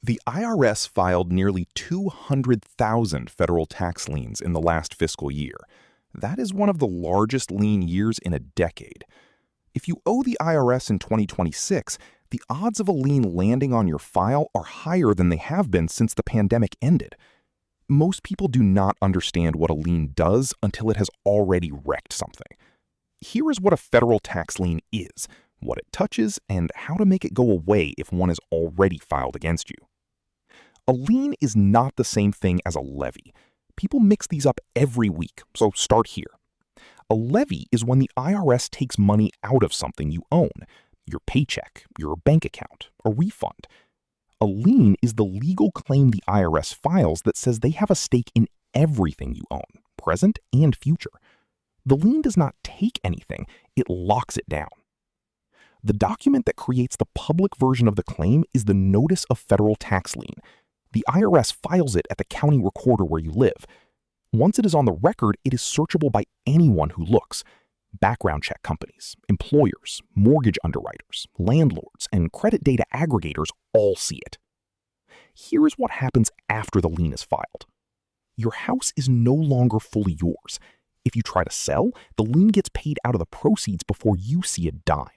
The IRS filed nearly 200,000 federal tax liens in the last fiscal year. That is one of the largest lien years in a decade. If you owe the IRS in 2026, the odds of a lien landing on your file are higher than they have been since the pandemic ended. Most people do not understand what a lien does until it has already wrecked something. Here is what a federal tax lien is, what it touches, and how to make it go away if one is already filed against you. A lien is not the same thing as a levy. People mix these up every week, so start here. A levy is when the IRS takes money out of something you own, your paycheck, your bank account, a refund. A lien is the legal claim the IRS files that says they have a stake in everything you own, present and future. The lien does not take anything, it locks it down. The document that creates the public version of the claim is the Notice of Federal Tax Lien. The IRS files it at the county recorder where you live. Once it is on the record, it is searchable by anyone who looks. Background check companies, employers, mortgage underwriters, landlords, and credit data aggregators all see it. Here is what happens after the lien is filed. Your house is no longer fully yours. If you try to sell, the lien gets paid out of the proceeds before you see a dime.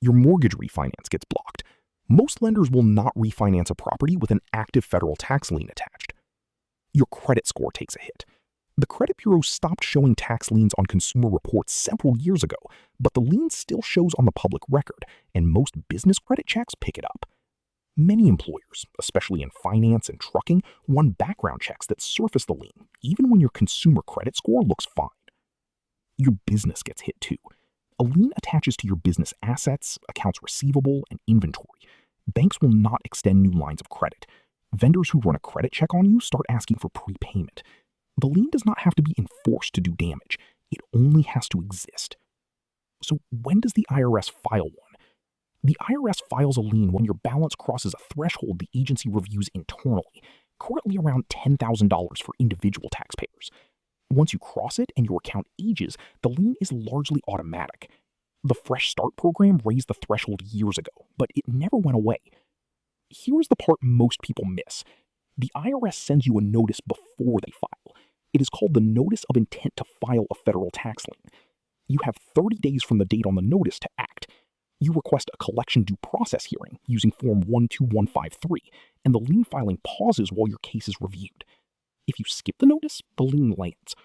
Your mortgage refinance gets blocked. Most lenders will not refinance a property with an active federal tax lien attached. Your credit score takes a hit. The credit bureau stopped showing tax liens on consumer reports several years ago, but the lien still shows on the public record, and most business credit checks pick it up. Many employers, especially in finance and trucking, run background checks that surface the lien, even when your consumer credit score looks fine. Your business gets hit too. A lien attaches to your business assets, accounts receivable, and inventory. Banks will not extend new lines of credit. Vendors who run a credit check on you start asking for prepayment. The lien does not have to be enforced to do damage. It only has to exist. So when does the IRS file one? The IRS files a lien when your balance crosses a threshold the agency reviews internally, currently around $10,000 for individual taxpayers. Once you cross it and your account ages, the lien is largely automatic. The Fresh Start program raised the threshold years ago, but it never went away. Here's the part most people miss. The IRS sends you a notice before they file. It is called the Notice of Intent to File a Federal Tax Lien. You have 30 days from the date on the notice to act. You request a collection due process hearing using Form 12153, and the lien filing pauses while your case is reviewed. If you skip the notice, the lien lands.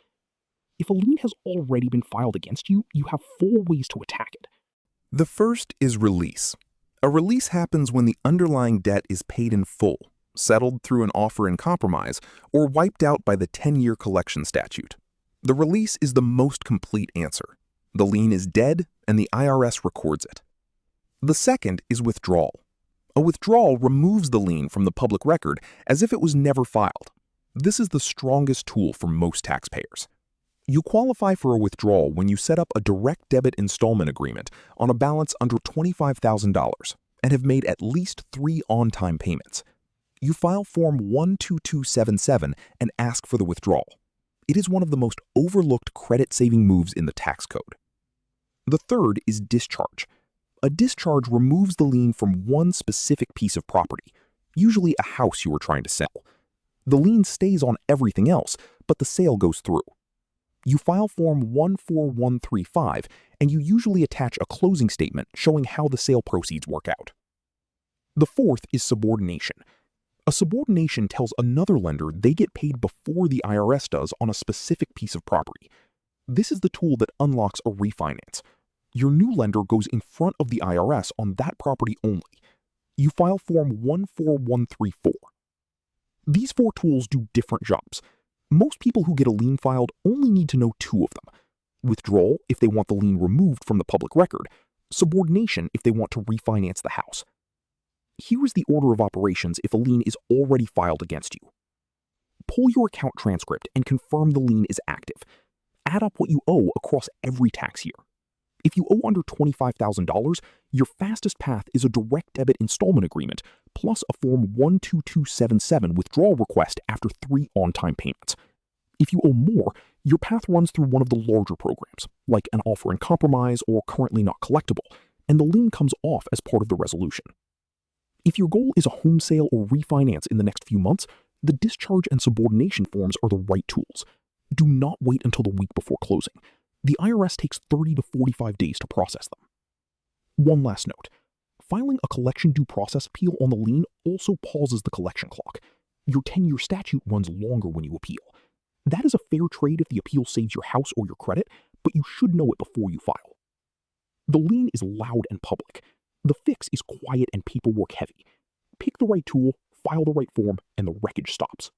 If a lien has already been filed against you, you have 4 ways to attack it. The first is release. A release happens when the underlying debt is paid in full, settled through an offer in compromise, or wiped out by the 10-year collection statute. The release is the most complete answer. The lien is dead, and the IRS records it. The second is withdrawal. A withdrawal removes the lien from the public record as if it was never filed. This is the strongest tool for most taxpayers. You qualify for a withdrawal when you set up a direct debit installment agreement on a balance under $25,000 and have made at least 3 on-time payments. You file Form 12277 and ask for the withdrawal. It is one of the most overlooked credit-saving moves in the tax code. The third is discharge. A discharge removes the lien from one specific piece of property, usually a house you are trying to sell. The lien stays on everything else, but the sale goes through. You file Form 14135, and you usually attach a closing statement showing how the sale proceeds work out. The fourth is subordination. A subordination tells another lender they get paid before the IRS does on a specific piece of property. This is the tool that unlocks a refinance. Your new lender goes in front of the IRS on that property only. You file Form 14134. These 4 tools do different jobs. Most people who get a lien filed only need to know 2 of them. Withdrawal if they want the lien removed from the public record. Subordination if they want to refinance the house. Here is the order of operations if a lien is already filed against you. Pull your account transcript and confirm the lien is active. Add up what you owe across every tax year. If you owe under $25,000, your fastest path is a direct debit installment agreement plus a Form 12277 withdrawal request after 3 on-time payments. If you owe more, your path runs through one of the larger programs, like an offer in compromise or currently not collectible, and the lien comes off as part of the resolution. If your goal is a home sale or refinance in the next few months, the discharge and subordination forms are the right tools. Do not wait until the week before closing. The IRS takes 30 to 45 days to process them. One last note. Filing a collection due process appeal on the lien also pauses the collection clock. Your 10-year statute runs longer when you appeal. That is a fair trade if the appeal saves your house or your credit, but you should know it before you file. The lien is loud and public. The fix is quiet and paperwork heavy. Pick the right tool, file the right form, and the wreckage stops.